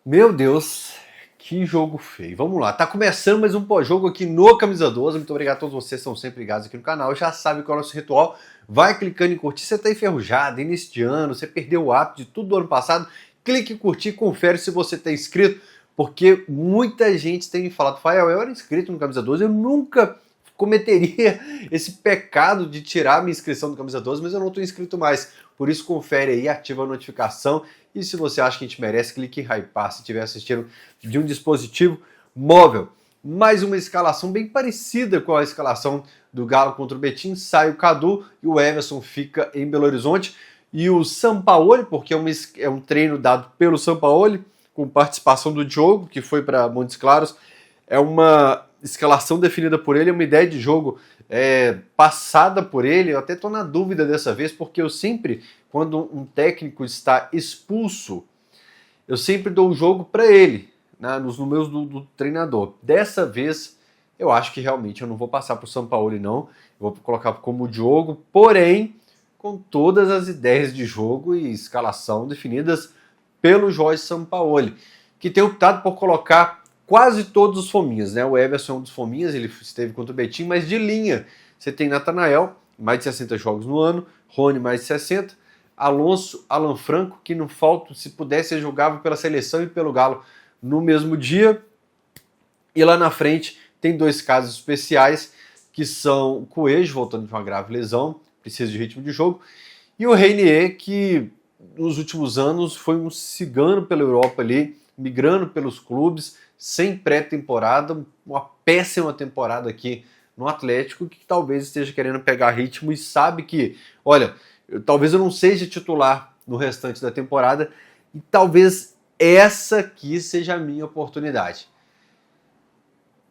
Meu Deus, que jogo feio. Vamos lá, tá começando mais um pós-jogo aqui no Camisa 12. Muito obrigado a todos vocês que estão sempre ligados aqui no canal. Já sabe qual é o nosso ritual. Vai clicando em curtir. Você tá enferrujado, início de ano, você perdeu o hábito de tudo do ano passado. Clique em curtir, confere se você tá inscrito, porque muita gente tem me falado, Fael, eu era inscrito no Camisa 12, eu nunca cometeria esse pecado de tirar minha inscrição do Camisa 12, mas eu não estou inscrito mais. Por isso, confere aí, ativa a notificação. E se você acha que a gente merece, clique em hypar se estiver assistindo de um dispositivo móvel. Mais uma escalação bem parecida com a escalação do Galo contra o Betim. Sai o Cadu e o Everson fica em Belo Horizonte. E o Sampaoli, porque é um treino dado pelo Sampaoli, com participação do Diogo, que foi para Montes Claros. É uma escalação definida por ele, é uma ideia de jogo passada por ele. Eu até estou na dúvida dessa vez, porque eu sempre, quando um técnico está expulso, eu sempre dou o jogo para ele, né, nos números do treinador. Dessa vez, eu acho que realmente eu não vou passar para o Sampaoli, não. Eu vou colocar como Diogo, porém, com todas as ideias de jogo e escalação definidas pelo Jorge Sampaoli, que tem optado por colocar quase todos os fominhas, né? O Everson é um dos fominhas, ele esteve contra o Betim, mas de linha você tem Natanael, mais de 60 jogos no ano, Rony, mais de 60, Alonso, Alan Franco, que não falta, se pudesse, ele jogava pela seleção e pelo Galo no mesmo dia. E lá na frente tem dois casos especiais, que são o Coelho, voltando de uma grave lesão, precisa de ritmo de jogo, e o Reinier, que nos últimos anos foi um cigano pela Europa ali, migrando pelos clubes, sem pré-temporada, uma péssima temporada aqui no Atlético, que talvez esteja querendo pegar ritmo e sabe que, olha, talvez eu não seja titular no restante da temporada e talvez essa aqui seja a minha oportunidade.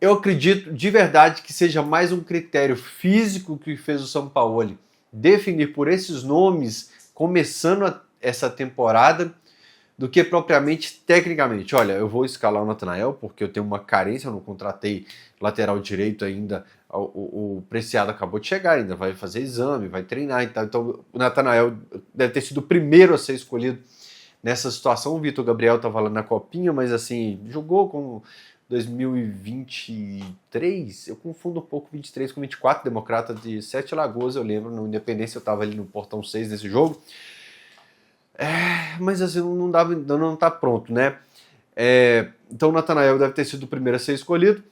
Eu acredito de verdade que seja mais um critério físico que fez o Sampaoli definir por esses nomes começando essa temporada do que propriamente tecnicamente. Olha, eu vou escalar o Natanael porque eu tenho uma carência, eu não contratei lateral direito ainda, o Preciado acabou de chegar ainda, vai fazer exame, vai treinar, então o Natanael deve ter sido o primeiro a ser escolhido nessa situação. O Vitor Gabriel estava lá na copinha, mas assim, jogou com 2023, eu confundo um pouco 23 com 24, Democrata de Sete Lagoas, eu lembro, no Independência eu estava ali no Portão 6 nesse jogo. Mas assim, não tá pronto, né? Então o Natanael deve ter sido o primeiro a ser escolhido.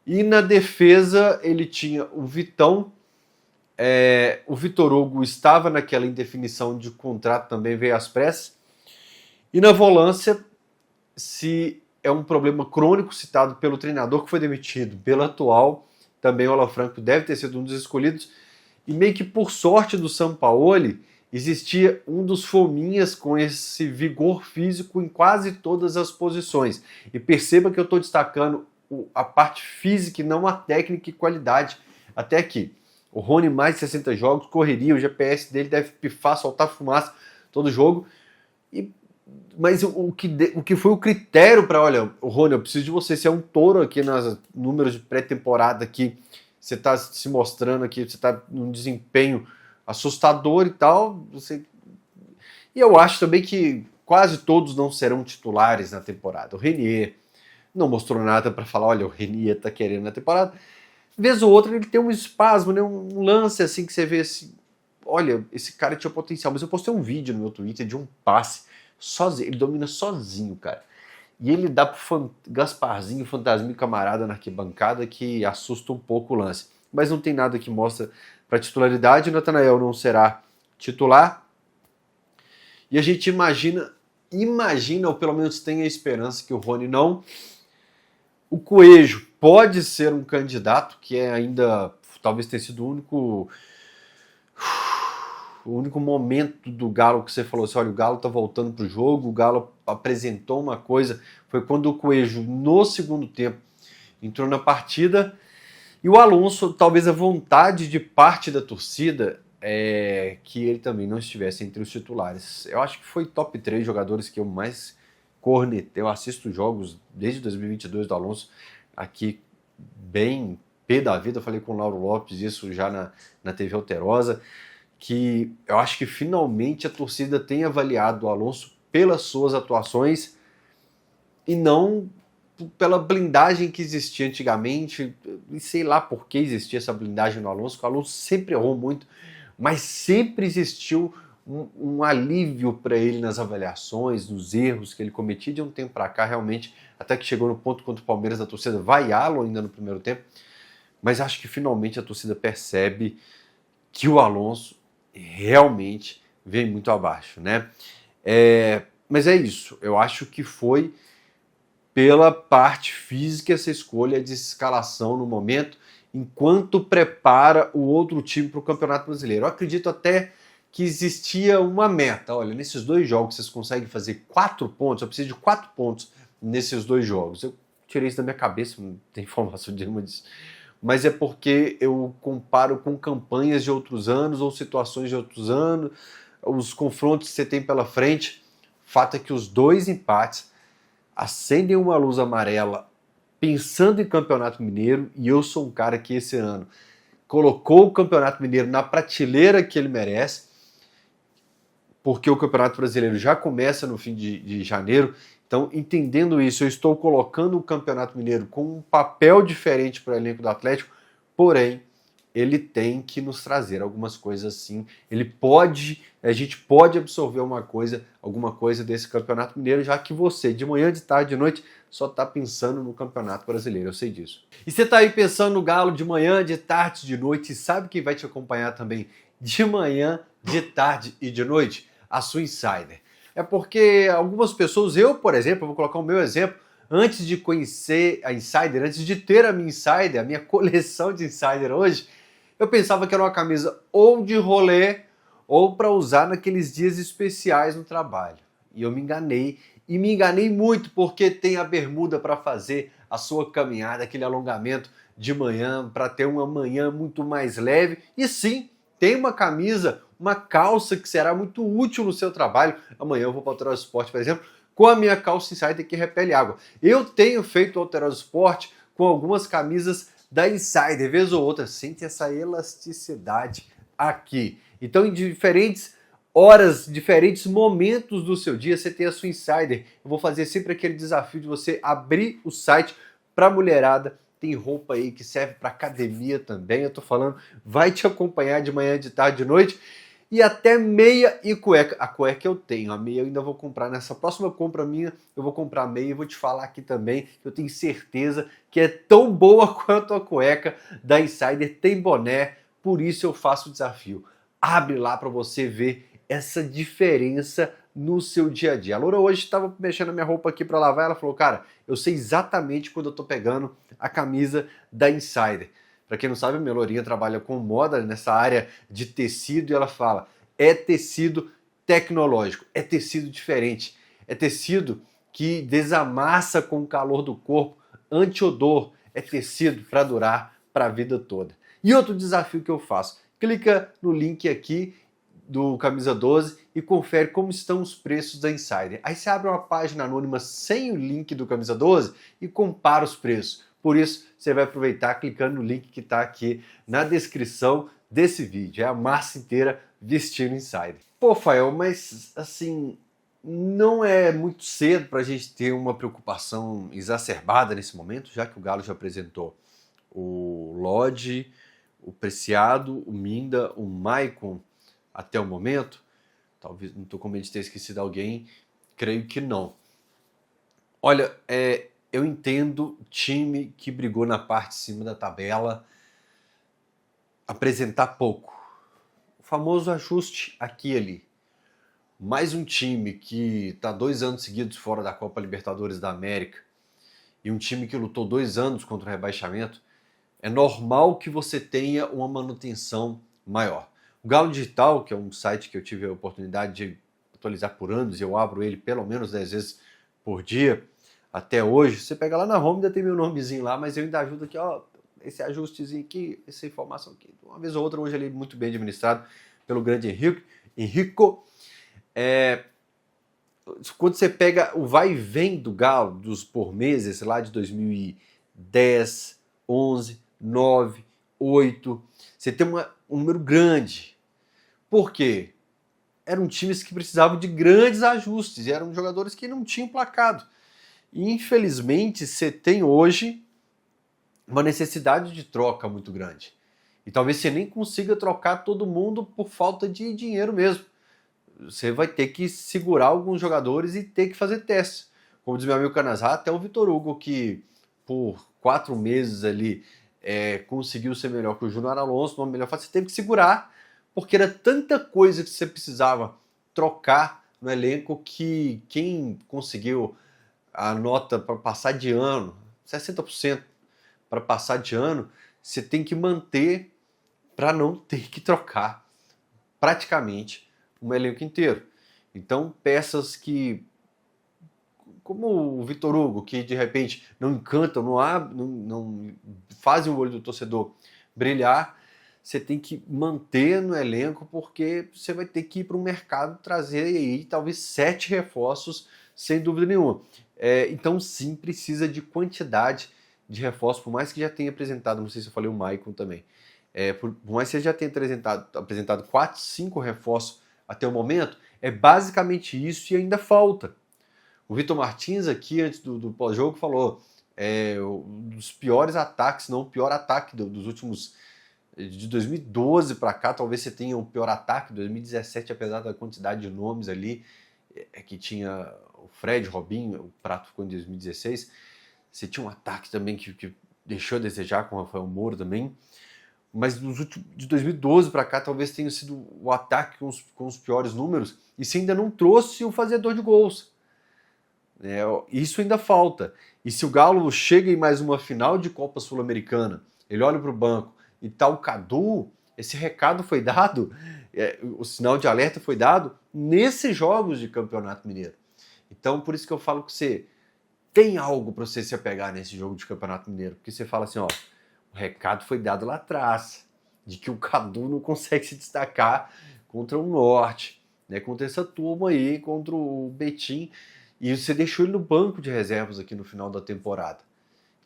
E na defesa ele tinha o Vitão, o Vitor Hugo estava naquela indefinição de contrato, também veio às pressas. E na volância, se é um problema crônico citado pelo treinador que foi demitido, pelo atual, também o Alan Franco deve ter sido um dos escolhidos. E meio que por sorte do Sampaoli, existia um dos fominhas com esse vigor físico em quase todas as posições. E perceba que eu estou destacando a parte física e não a técnica e qualidade. Até aqui, o Rony mais de 60 jogos, correria, o GPS dele deve pifar, soltar fumaça todo jogo. Mas o que foi o critério para, olha, Rony, eu preciso de você, você é um touro aqui nos números de pré-temporada aqui, você está se mostrando aqui, você está num desempenho assustador e tal. E eu acho também que quase todos não serão titulares na temporada. O Reinier não mostrou nada para falar, olha, o Reinier tá querendo na temporada. Vez ou outra ele tem um espasmo, né? Um lance assim que você vê assim, olha, esse cara tinha potencial. Mas eu postei um vídeo no meu Twitter de um passe sozinho, ele domina sozinho, cara. E ele dá pro Gasparzinho, fantasminho camarada na arquibancada, que assusta um pouco o lance. Mas não tem nada que mostra para titularidade. O Natanael não será titular. E a gente imagina, ou pelo menos tem a esperança que o Rony não. O Coelho pode ser um candidato, que é ainda, talvez tenha sido o único momento do Galo que você falou assim, olha, o Galo tá voltando pro jogo, o Galo apresentou uma coisa, foi quando o Coelho, no segundo tempo, entrou na partida, e o Alonso, talvez a vontade de parte da torcida que ele também não estivesse entre os titulares. Eu acho que foi top 3 jogadores que eu mais cornetei. Eu assisto jogos desde 2022 do Alonso, aqui bem pé da vida, eu falei com o Lauro Lopes isso já na TV Alterosa, que eu acho que finalmente a torcida tem avaliado o Alonso pelas suas atuações e não pela blindagem que existia antigamente, e sei lá por que existia essa blindagem no Alonso, que o Alonso sempre errou muito, mas sempre existiu um alívio para ele nas avaliações, nos erros que ele cometia de um tempo para cá, realmente, até que chegou no ponto contra o Palmeiras, a torcida vaiá-lo ainda no primeiro tempo, mas acho que finalmente a torcida percebe que o Alonso realmente vem muito abaixo, né? Mas é isso, eu acho que foi pela parte física essa escolha de escalação no momento, enquanto prepara o outro time para o Campeonato Brasileiro. Eu acredito até que existia uma meta. Olha, nesses 2 jogos vocês conseguem fazer 4 pontos, eu preciso de 4 pontos nesses 2 jogos. Eu tirei isso da minha cabeça, não tem informação nenhuma disso. Mas é porque eu comparo com campanhas de outros anos ou situações de outros anos, os confrontos que você tem pela frente. O fato é que os 2 empates acendem uma luz amarela pensando em Campeonato Mineiro, e eu sou um cara que esse ano colocou o Campeonato Mineiro na prateleira que ele merece, porque o Campeonato Brasileiro já começa no fim de janeiro. Então, entendendo isso, eu estou colocando o Campeonato Mineiro com um papel diferente para o elenco do Atlético, porém, ele tem que nos trazer algumas coisas assim. A gente pode absorver alguma coisa desse Campeonato Mineiro, já que você, de manhã, de tarde, de noite, só está pensando no Campeonato Brasileiro, eu sei disso. E você está aí pensando no Galo de manhã, de tarde, de noite, e sabe quem vai te acompanhar também de manhã, de tarde e de noite? A sua Insider. É porque algumas pessoas, eu, por exemplo, vou colocar o meu exemplo, antes de conhecer a Insider, antes de ter a minha Insider, a minha coleção de Insider hoje, eu pensava que era uma camisa ou de rolê ou para usar naqueles dias especiais no trabalho. E eu me enganei. E me enganei muito, porque tem a bermuda para fazer a sua caminhada, aquele alongamento de manhã, para ter uma manhã muito mais leve. E sim, tem uma camisa, uma calça que será muito útil no seu trabalho. Amanhã eu vou para o Alterosa Esporte, por exemplo, com a minha calça Insider que repele água. Eu tenho feito o Alterosa Esporte com algumas camisas da Insider, vez ou outra, sente essa elasticidade aqui. Então, em diferentes horas, diferentes momentos do seu dia, você tem a sua Insider. Eu vou fazer sempre aquele desafio de você abrir o site para mulherada. Tem roupa aí que serve para academia também, eu tô falando, vai te acompanhar de manhã, de tarde, de noite. E até meia e cueca. A cueca eu tenho, a meia eu ainda vou comprar. Nessa próxima compra minha, eu vou comprar a meia e vou te falar aqui também, que eu tenho certeza que é tão boa quanto a cueca da Insider. Tem boné, por isso eu faço o desafio. Abre lá para você ver essa diferença no seu dia a dia. A Loura hoje estava mexendo a minha roupa aqui para lavar, ela falou, cara, eu sei exatamente quando eu tô pegando a camisa da Insider. Para quem não sabe, a minha Lourinha trabalha com moda nessa área de tecido e ela fala, é tecido tecnológico, é tecido diferente, é tecido que desamassa com o calor do corpo, anti-odor, é tecido para durar para a vida toda. E outro desafio que eu faço, clica no link aqui do Camisa 12 e confere como estão os preços da Insider. Aí você abre uma página anônima sem o link do Camisa 12 e compara os preços. Por isso, você vai aproveitar clicando no link que está aqui na descrição desse vídeo. É a massa inteira vestindo Insider. Pô, Fael, mas assim, não é muito cedo para a gente ter uma preocupação exacerbada nesse momento, já que o Galo já apresentou o Lodge, o Preciado, o Minda, o Maicon até o momento. Talvez, não estou com medo de ter esquecido alguém, creio que não. Olha, eu entendo time que brigou na parte de cima da tabela apresentar pouco. O famoso ajuste aqui e ali. Mais um time que está 2 anos seguidos fora da Copa Libertadores da América e um time que lutou 2 anos contra o rebaixamento, é normal que você tenha uma manutenção maior. O Galo Digital, que é um site que eu tive a oportunidade de atualizar por anos, e eu abro ele pelo menos 10 vezes por dia, até hoje, você pega lá na home, ainda tem meu nomezinho lá, mas eu ainda ajudo aqui, ó, esse ajustezinho aqui, essa informação aqui. Uma vez ou outra, hoje ele é muito bem administrado pelo grande Henrico. Quando você pega o vai e vem do Galo, por meses, lá de 2010, 11, 9, 8, você tem um número grande. Por quê? Eram times que precisavam de grandes ajustes, e eram jogadores que não tinham placado. E infelizmente você tem hoje uma necessidade de troca muito grande. E talvez você nem consiga trocar todo mundo por falta de dinheiro mesmo. Você vai ter que segurar alguns jogadores e ter que fazer testes. Como diz meu amigo Canazá, até o Vitor Hugo, que por 4 meses ali conseguiu ser melhor que o Júnior Alonso, numa melhor fase, você teve que segurar, porque era tanta coisa que você precisava trocar no elenco que quem conseguiu a nota para passar de ano, 60% para passar de ano, você tem que manter para não ter que trocar praticamente um elenco inteiro. Então, peças que, como o Vitor Hugo, que de repente não encantam, não fazem o olho do torcedor brilhar, você tem que manter no elenco, porque você vai ter que ir para o mercado trazer aí talvez 7 reforços, sem dúvida nenhuma. Então, sim, precisa de quantidade de reforços, por mais que já tenha apresentado, não sei se eu falei o Maicon também, por mais que você já tenha apresentado 4, 5 reforços até o momento, é basicamente isso e ainda falta. O Vitor Martins aqui, antes do pós-jogo, falou um dos piores ataques, não o pior ataque dos últimos... De 2012 para cá, talvez você tenha o pior ataque. 2017, apesar da quantidade de nomes ali, que tinha o Fred, Robinho, o Prato ficou em 2016, você tinha um ataque também que deixou a desejar com o Rafael Moura também. Mas de 2012 para cá, talvez tenha sido o ataque com os piores números, e você ainda não trouxe o fazedor de gols. Isso ainda falta. E se o Galo chega em mais uma final de Copa Sul-Americana, ele olha para o banco e tá o Cadu, esse recado foi dado, o sinal de alerta foi dado nesses jogos de Campeonato Mineiro. Então, por isso que eu falo que você tem algo para você se apegar nesse jogo de Campeonato Mineiro, porque você fala assim, ó, o recado foi dado lá atrás, de que o Cadu não consegue se destacar contra o Norte, né, contra essa turma aí, contra o Betim, e você deixou ele no banco de reservas aqui no final da temporada.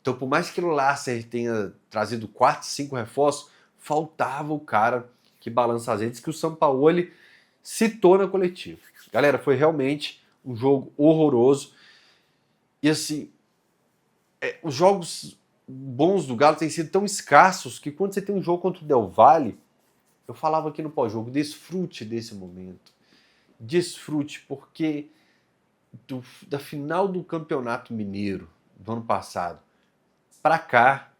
Então, por mais que o Lasser tenha trazido 4, 5 reforços, faltava o cara que balança as redes, que o Sampaoli citou na coletiva. Galera, foi realmente um jogo horroroso. E assim, os jogos bons do Galo têm sido tão escassos que quando você tem um jogo contra o Del Valle, eu falava aqui no pós-jogo, desfrute desse momento. Desfrute, porque da final do Campeonato Mineiro do ano passado para cá,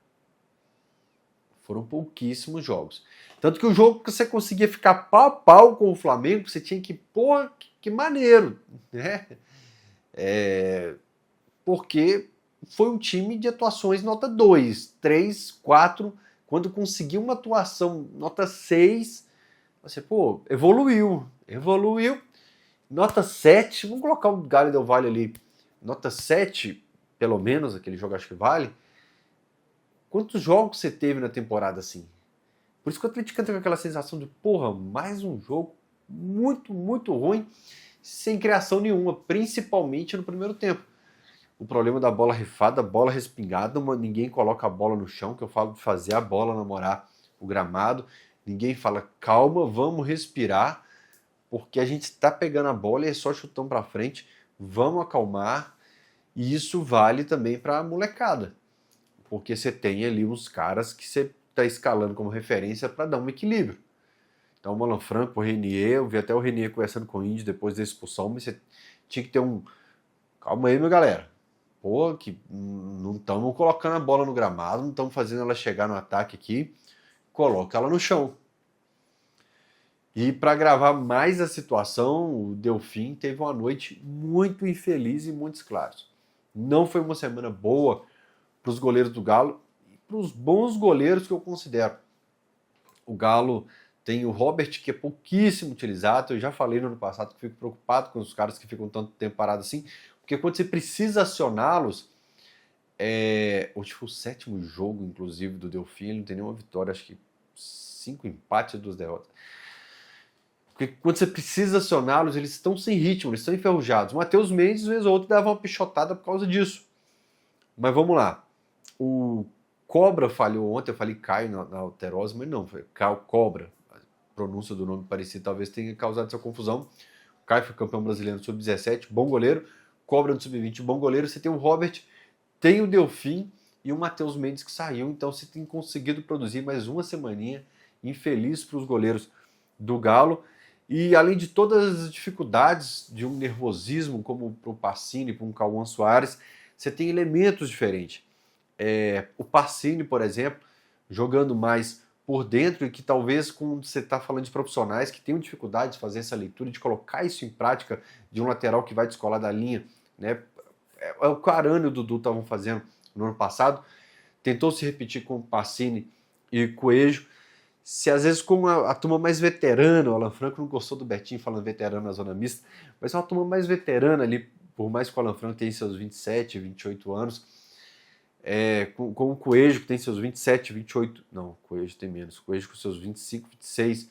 foram pouquíssimos jogos. Tanto que o jogo que você conseguia ficar pau a pau com o Flamengo, você tinha que, pô, que maneiro, né? Porque foi um time de atuações nota 2, 3, 4. Quando conseguiu uma atuação nota 6, você, pô, evoluiu. Nota 7, vamos colocar o Galo Del Valle ali. Nota 7, pelo menos, aquele jogo acho que vale. Quantos jogos você teve na temporada assim? Por isso que o Atlético entra com aquela sensação de, porra, mais um jogo muito, muito ruim, sem criação nenhuma, principalmente no primeiro tempo. O problema da bola rifada, bola respingada, ninguém coloca a bola no chão, que eu falo de fazer a bola namorar o gramado. Ninguém fala, calma, vamos respirar, porque a gente está pegando a bola e é só chutão para frente, vamos acalmar. E isso vale também para a molecada, porque você tem ali uns caras que você está escalando como referência para dar um equilíbrio. Então o Malan Franco, o Renier, eu vi até o Renier conversando com o Índio depois da expulsão, mas você tinha que ter um... Calma aí, minha galera. Pô, que não estamos colocando a bola no gramado, não estamos fazendo ela chegar no ataque aqui, coloca ela no chão. E para gravar mais a situação, o Delfim teve uma noite muito infeliz e muitos claros. Não foi uma semana boa para os goleiros do Galo e para os bons goleiros que eu considero. O Galo tem o Robert, que é pouquíssimo utilizado. Eu já falei no ano passado que fico preocupado com os caras que ficam tanto tempo parados assim, porque quando você precisa acioná-los, hoje foi o 7º jogo, inclusive, do Delfim, ele não tem nenhuma vitória, acho que 5 empates e 2 derrotas. Porque quando você precisa acioná-los, eles estão sem ritmo, eles estão enferrujados. O Matheus Mendes, vez ou outra, dava uma pichotada por causa disso. Mas vamos lá. O Cobra falhou ontem, eu falei Caio na alterose, mas não, foi Caio Cobra. A pronúncia do nome parecido talvez tenha causado essa confusão. O Caio foi campeão brasileiro sub-17, bom goleiro. cobra no sub-20 bom goleiro, você tem o Robert, tem o Delfim e o Matheus Mendes que saiu, então você tem conseguido produzir mais uma semaninha infeliz para os goleiros do Galo. E além de todas as dificuldades de um nervosismo, como para o Pacini, para um Cauã Soares, você tem elementos diferentes. O Pacini, por exemplo, jogando mais por dentro e que talvez quando você está falando de profissionais que tenham dificuldade de fazer essa leitura, de colocar isso em prática de um lateral que vai descolar da linha, né? É o que o Arana e o Dudu estavam fazendo no ano passado, tentou se repetir com o Pacini e o Coelho. Se às vezes com a turma mais veterana, o Alan Franco não gostou do Betinho falando veterano na zona mista, mas é uma turma mais veterana ali, por mais que o Alan Franco tenha seus 27, 28 anos, com o Coelho que tem seus 27, 28, não, o Coelho tem menos, o Coelho com seus 25, 26,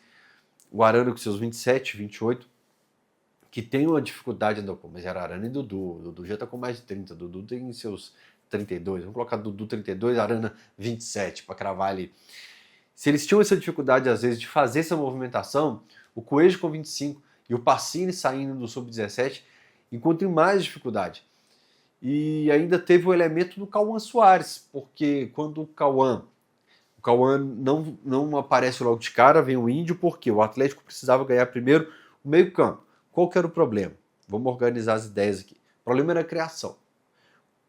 o Arana com seus 27, 28, que tem uma dificuldade, não, mas era Arana e Dudu, o Dudu já tá com mais de 30, o Dudu tem seus 32, vamos colocar Dudu 32, Arana 27, para cravar ali. Se eles tinham essa dificuldade, às vezes, de fazer essa movimentação, o Coelho com 25 e o Pacini saindo do sub-17 encontram mais dificuldade. E ainda teve o elemento do Cauã Soares, porque quando o Cauã não aparece logo de cara, vem o Índio, porque o Atlético precisava ganhar primeiro o meio-campo. Qual que era o problema? Vamos organizar as ideias aqui. O problema era a criação.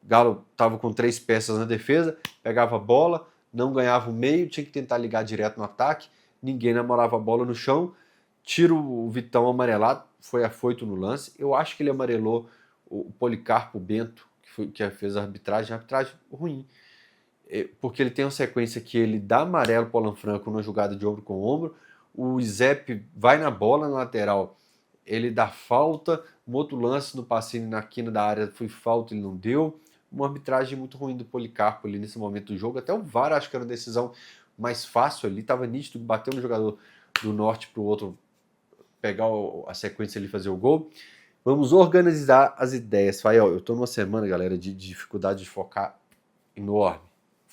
O Galo estava com 3 peças na defesa, pegava a bola, não ganhava o meio, tinha que tentar ligar direto no ataque, ninguém namorava a bola no chão, tira o Vitão amarelado, foi afoito no lance, eu acho que ele amarelou o Policarpo Bento, que fez a arbitragem ruim, porque ele tem uma sequência que ele dá amarelo para o Alan Franco na jogada de ombro com ombro, o Zep vai na bola na lateral, ele dá falta, um outro lance no Pacini na quina da área foi falta, ele não deu, uma arbitragem muito ruim do Policarpo ali nesse momento do jogo. Até o VAR acho que era uma decisão mais fácil ali, estava nítido, bateu no jogador do Norte para o outro pegar a sequência ali e fazer o gol. Vamos organizar as ideias. Fael, eu estou numa semana, galera, de dificuldade de focar enorme.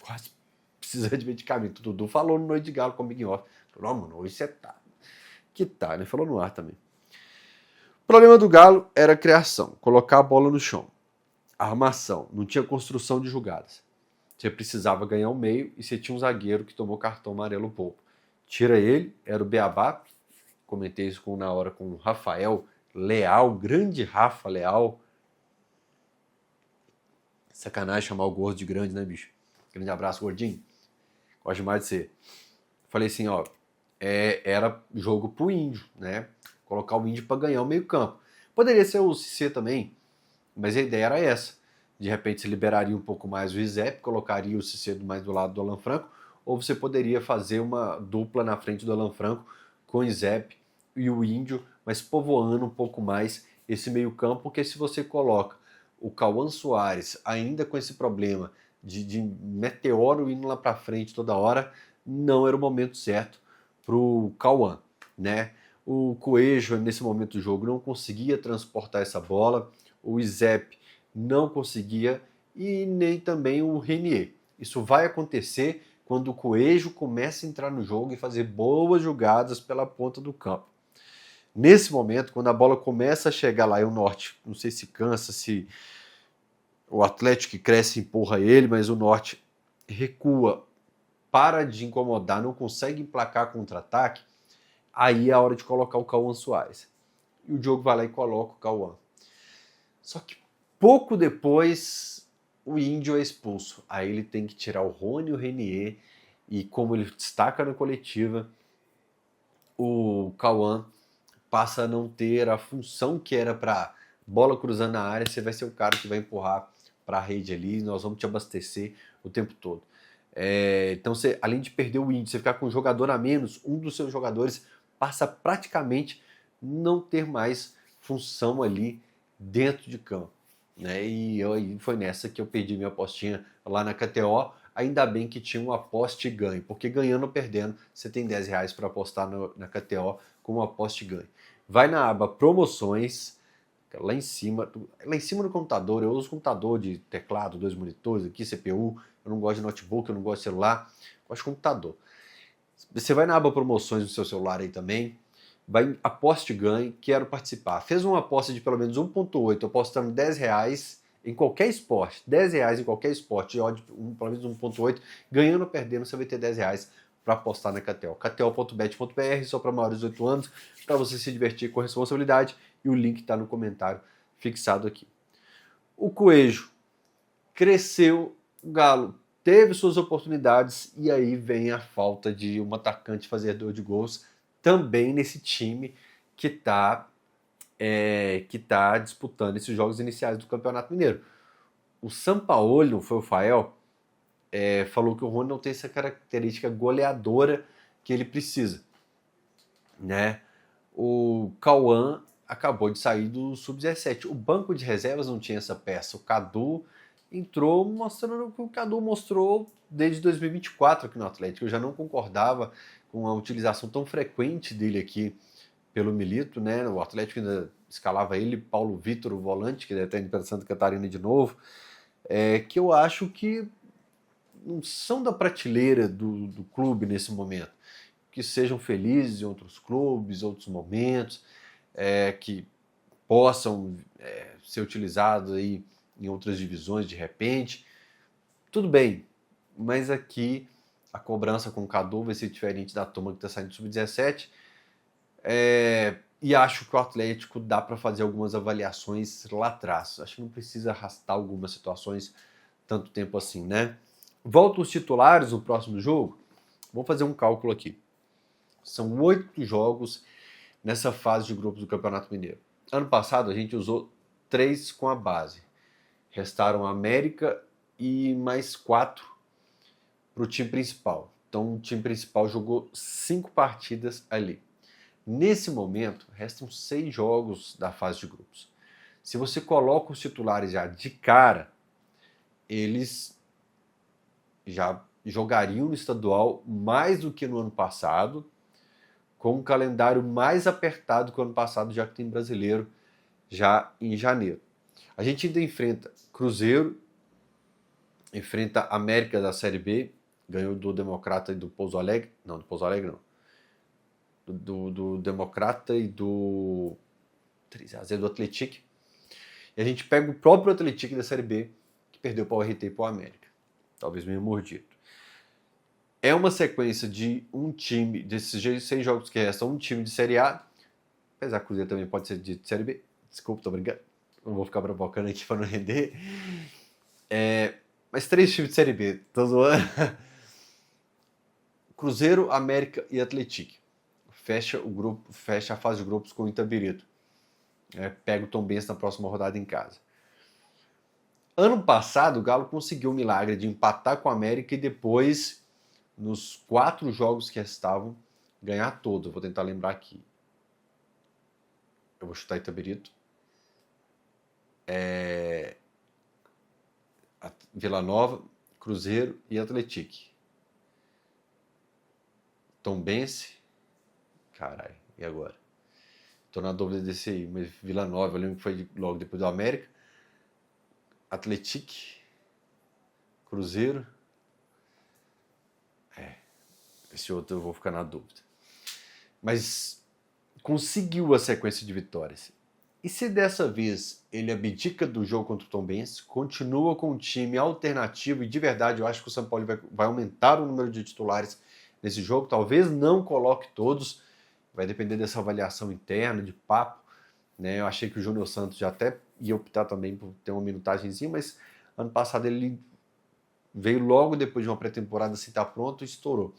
Quase precisando de medicamento. O Dudu falou no Noite de Galo comigo em off. Falou, não, mano, hoje você tá. Que tá, né? Falou no ar também. O problema do Galo era a criação, colocar a bola no chão. Armação, não tinha construção de jogadas. Você precisava ganhar o meio e você tinha um zagueiro que tomou cartão amarelo pouco. Tira ele, era o Beabá, comentei isso na hora com o Rafael Leal, grande Rafa Leal. Sacanagem chamar o gordo de grande, né, bicho? Grande abraço, gordinho. Gosto demais de você. Falei assim, ó, era jogo pro Índio, né? Colocar o Índio para ganhar o meio campo. Poderia ser o Cissé também, mas a ideia era essa. De repente você liberaria um pouco mais o Izep, colocaria o Cissé mais do lado do Alan Franco, ou você poderia fazer uma dupla na frente do Alan Franco com o Izep e o Índio, mas povoando um pouco mais esse meio campo, porque se você coloca o Cauã Soares ainda com esse problema de meteoro indo lá para frente toda hora, não era o momento certo para o Cauã, né? O Coelho nesse momento do jogo não conseguia transportar essa bola, o Izep não conseguia e nem também o Renier. Isso vai acontecer quando o Coelho começa a entrar no jogo e fazer boas jogadas pela ponta do campo. Nesse momento, quando a bola começa a chegar lá e o Norte, não sei se cansa, se o Atlético cresce e empurra ele, mas o Norte recua, para de incomodar, não consegue emplacar contra-ataque, aí é a hora de colocar o Cauã Soares. E o Diogo vai lá e coloca o Cauã. Só que pouco depois o Índio é expulso. Aí ele tem que tirar o Rony e o Renier. E como ele destaca na coletiva, o Cauã passa a não ter a função que era para bola cruzando na área. Você vai ser o cara que vai empurrar para a rede ali. Nós vamos te abastecer o tempo todo. Então, você, além de perder o Índio, você ficar com um jogador a menos, um dos seus jogadores passa praticamente não ter mais função ali dentro de campo, né? E foi nessa que eu perdi minha apostinha lá na KTO. Ainda bem que tinha um aposte e ganho, porque ganhando ou perdendo, você tem R$10 para apostar na KTO com um aposte e ganho. Vai na aba promoções, lá em cima do computador. Eu uso computador de teclado, 2 monitores aqui, CPU. Eu não gosto de notebook, eu não gosto de celular, eu gosto de computador. Você vai na aba promoções no seu celular aí também, vai aposte e ganhe, quero participar. Fez uma aposta de pelo menos 1,8, apostando R$10 em qualquer esporte, R$10 em qualquer esporte, pelo menos 1,8, ganhando ou perdendo, você vai ter R$10 para apostar na KTO. KTO.bet.br, só para maiores de 18 anos, para você se divertir com responsabilidade, e o link está no comentário fixado aqui. O Coelho cresceu, o Galo teve suas oportunidades, e aí vem a falta de um atacante fazedor de gols também nesse time que está disputando esses jogos iniciais do Campeonato Mineiro. O Sampaoli, não foi o Fael, falou que o Rony não tem essa característica goleadora que ele precisa, né? O Cauã acabou de sair do Sub-17. O banco de reservas não tinha essa peça. O Cadu entrou mostrando o que o Cadu mostrou desde 2024 aqui no Atlético. Eu já não concordava com a utilização tão frequente dele aqui pelo Milito, né? O Atlético ainda escalava ele, Paulo Vitor, o volante, que deve estar indo para Santa Catarina de novo, que eu acho que não são da prateleira do clube nesse momento. Que sejam felizes em outros clubes, outros momentos, que possam ser utilizados aí em outras divisões de repente. Tudo bem, mas aqui a cobrança com o Cadu vai ser diferente da turma que está saindo do Sub-17. E acho que o Atlético dá para fazer algumas avaliações lá atrás. Acho que não precisa arrastar algumas situações tanto tempo assim, né? Volta os titulares no próximo jogo. Vamos fazer um cálculo aqui. São 8 jogos nessa fase de grupos do Campeonato Mineiro. Ano passado a gente usou 3 com a base. Restaram a América e mais 4 para o time principal. Então o time principal jogou 5 partidas ali. Nesse momento, restam 6 jogos da fase de grupos. Se você coloca os titulares já de cara, eles já jogariam no estadual mais do que no ano passado, com um calendário mais apertado que o ano passado, já que tem brasileiro já em janeiro. A gente ainda enfrenta Cruzeiro, enfrenta América da Série B, ganhou do Democrata e do Pouso Alegre. Não, do Pouso Alegre não. Do Democrata e do 3x0 do Atlético. E a gente pega o próprio Atlético da Série B, que perdeu para o RT e para o América. Talvez meio mordido. É uma sequência de um time, desses 6 jogos que restam, um time de Série A, apesar que o Cruzeiro também pode ser de Série B. Desculpa, tô brincando. Não vou ficar provocando aqui para não render. Mas 3 times de Série B, tô zoando. Cruzeiro, América e Atlético. Fecha a fase de grupos com o Itabirito. Pega o Tombense na próxima rodada em casa. Ano passado, o Galo conseguiu o milagre de empatar com a América e depois, nos 4 jogos que restavam, ganhar todos. Eu vou tentar lembrar aqui. Eu vou chutar Itabirito. Vila Nova, Cruzeiro e Atlético. Tombense. Caralho, e agora? Tô na dúvida desse aí, mas Vila Nova, eu lembro que foi logo depois do América. Atlético, Cruzeiro. Esse outro eu vou ficar na dúvida. Mas conseguiu a sequência de vitórias. E se dessa vez ele abdica do jogo contra o Tombense, continua com um time alternativo, e de verdade eu acho que o São Paulo vai aumentar o número de titulares nesse jogo, talvez não coloque todos, vai depender dessa avaliação interna, de papo, né? Eu achei que o Júnior Santos já até ia optar também por ter uma minutagenzinha, mas ano passado ele veio logo depois de uma pré-temporada sem estar pronto e estourou.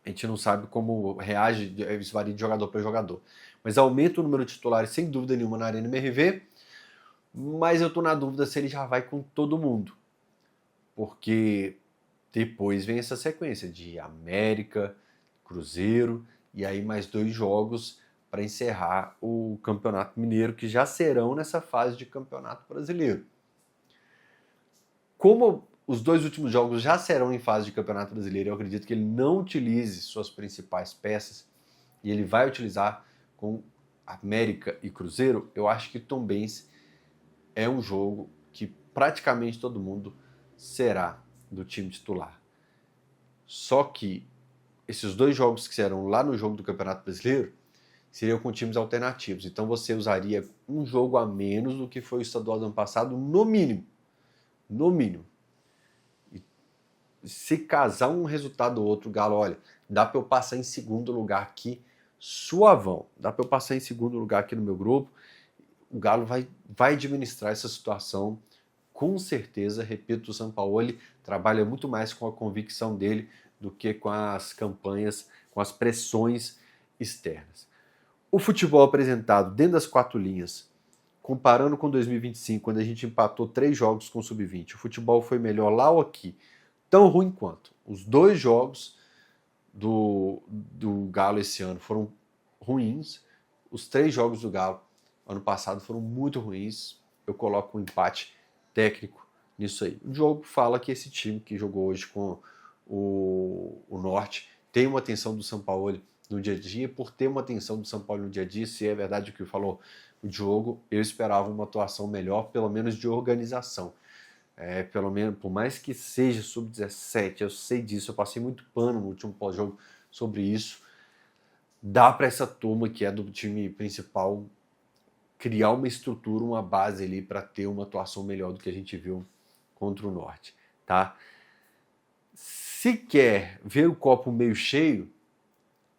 A gente não sabe como reage, isso varia de jogador para jogador. Mas aumenta o número de titulares sem dúvida nenhuma na Arena MRV, mas eu estou na dúvida se ele já vai com todo mundo. Porque depois vem essa sequência de América, Cruzeiro, e aí mais 2 jogos para encerrar o Campeonato Mineiro, que já serão nessa fase de Campeonato Brasileiro. Como os 2 últimos jogos já serão em fase de Campeonato Brasileiro, eu acredito que ele não utilize suas principais peças, e ele vai utilizar com América e Cruzeiro. Eu acho que Tombense é um jogo que praticamente todo mundo será do time titular. Só que esses 2 jogos que serão lá no jogo do Campeonato Brasileiro seriam com times alternativos. Então você usaria um jogo a menos do que foi o estadual do ano passado, no mínimo. No mínimo. E se casar um resultado ou outro, o Galo, olha, dá para eu passar em segundo lugar aqui, suavão. Dá para eu passar em segundo lugar aqui no meu grupo. O Galo vai administrar essa situação com certeza. Repito, o Sampaoli trabalha muito mais com a convicção dele do que com as campanhas, com as pressões externas. O futebol apresentado dentro das quatro linhas, comparando com 2025, quando a gente empatou 3 jogos com o Sub-20, o futebol foi melhor lá ou aqui? Tão ruim quanto. Os 2 jogos do Galo esse ano foram ruins. Os 3 jogos do Galo ano passado foram muito ruins. Eu coloco um empate técnico nisso aí. O jogo fala que esse time que jogou hoje com o Norte tem uma atenção do Sampaoli no dia a dia. Por ter uma atenção do Sampaoli no dia a dia, se é verdade o que falou o Diogo, eu esperava uma atuação melhor, pelo menos de organização. Pelo menos, por mais que seja sub-17, eu sei disso, eu passei muito pano no último pós-jogo sobre isso. Dá para essa turma que é do time principal criar uma estrutura, uma base ali para ter uma atuação melhor do que a gente viu contra o Norte, tá? Se quer ver o copo meio cheio,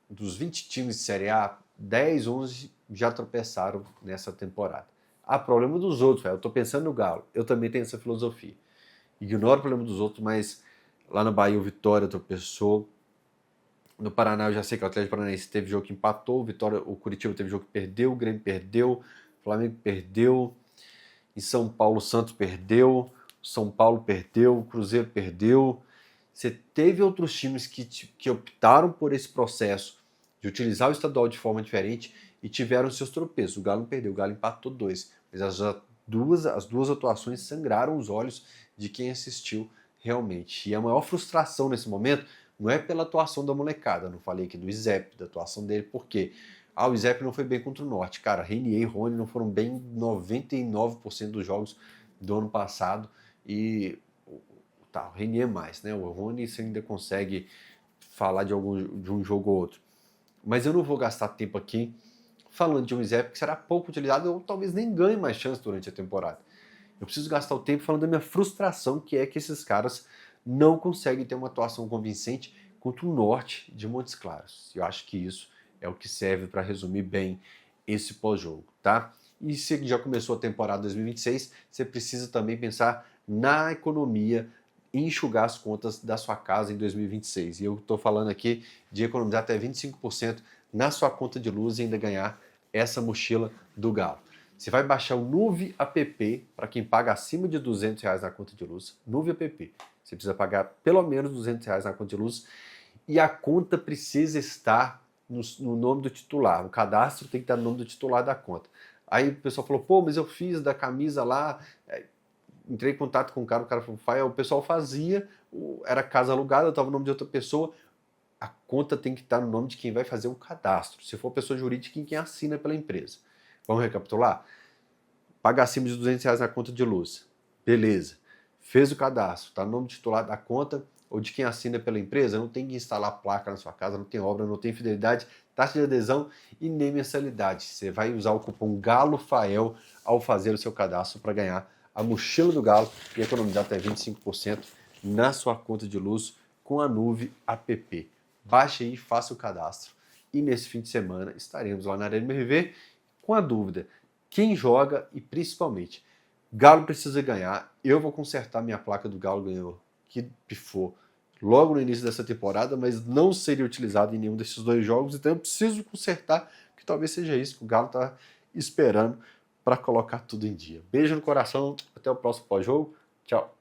dos 20 times de Série A, 10, 11 já tropeçaram nessa temporada. Há problema dos outros, eu tô pensando no Galo, eu também tenho essa filosofia. Ignoro o problema dos outros, mas lá na Bahia o Vitória tropeçou. No Paraná eu já sei que o Atlético Paranaense teve jogo que empatou, o Curitiba teve jogo que perdeu, o Grêmio perdeu, o Flamengo perdeu, em São Paulo o Santos perdeu, o São Paulo perdeu, o Cruzeiro perdeu. Você teve outros times que optaram por esse processo de utilizar o estadual de forma diferente e tiveram seus tropeços. O Galo não perdeu, o Galo empatou 2, mas as duas atuações sangraram os olhos de quem assistiu realmente. E a maior frustração nesse momento não é pela atuação da molecada. Eu não falei aqui do Izep, da atuação dele, por quê? O Izep não foi bem contra o Norte. Cara, Renier e Rony não foram bem 99% dos jogos do ano passado. E tá, o Renier mais, né? O Rony você ainda consegue falar de um jogo ou outro. Mas eu não vou gastar tempo aqui falando de um Izep que será pouco utilizado ou talvez nem ganhe mais chance durante a temporada. Eu preciso gastar o tempo falando da minha frustração, que é que esses caras não conseguem ter uma atuação convincente contra o Norte de Montes Claros. Eu acho que isso é o que serve para resumir bem esse pós-jogo, tá? E se já começou a temporada 2026, você precisa também pensar na economia e enxugar as contas da sua casa em 2026. E eu estou falando aqui de economizar até 25% na sua conta de luz e ainda ganhar essa mochila do Galo. Você vai baixar o Nuve App para quem paga acima de R$200 na conta de luz. Nuve App. Você precisa pagar pelo menos R$200 na conta de luz e a conta precisa estar no nome do titular. O cadastro tem que estar no nome do titular da conta. Aí o pessoal falou, pô, mas eu fiz da camisa lá, entrei em contato com o cara falou, o pessoal fazia, era casa alugada, estava no nome de outra pessoa. A conta tem que estar no nome de quem vai fazer o cadastro. Se for pessoa jurídica, quem assina pela empresa. Vamos recapitular? Paga acima de R$200 na conta de luz. Beleza. Fez o cadastro, está no nome titular da conta ou de quem assina pela empresa, não tem que instalar placa na sua casa, não tem obra, não tem fidelidade, taxa de adesão e nem mensalidade. Você vai usar o cupom GALOFAEL ao fazer o seu cadastro para ganhar a mochila do Galo e economizar até 25% na sua conta de luz com a Nuve App. Baixe aí, faça o cadastro. E nesse fim de semana estaremos lá na Arena MRV com a dúvida, quem joga e principalmente, Galo precisa ganhar, eu vou consertar minha placa do Galo ganhou, que pifou logo no início dessa temporada, mas não seria utilizado em nenhum desses 2 jogos, então eu preciso consertar, que talvez seja isso que o Galo está esperando para colocar tudo em dia. Beijo no coração, até o próximo pós-jogo, tchau!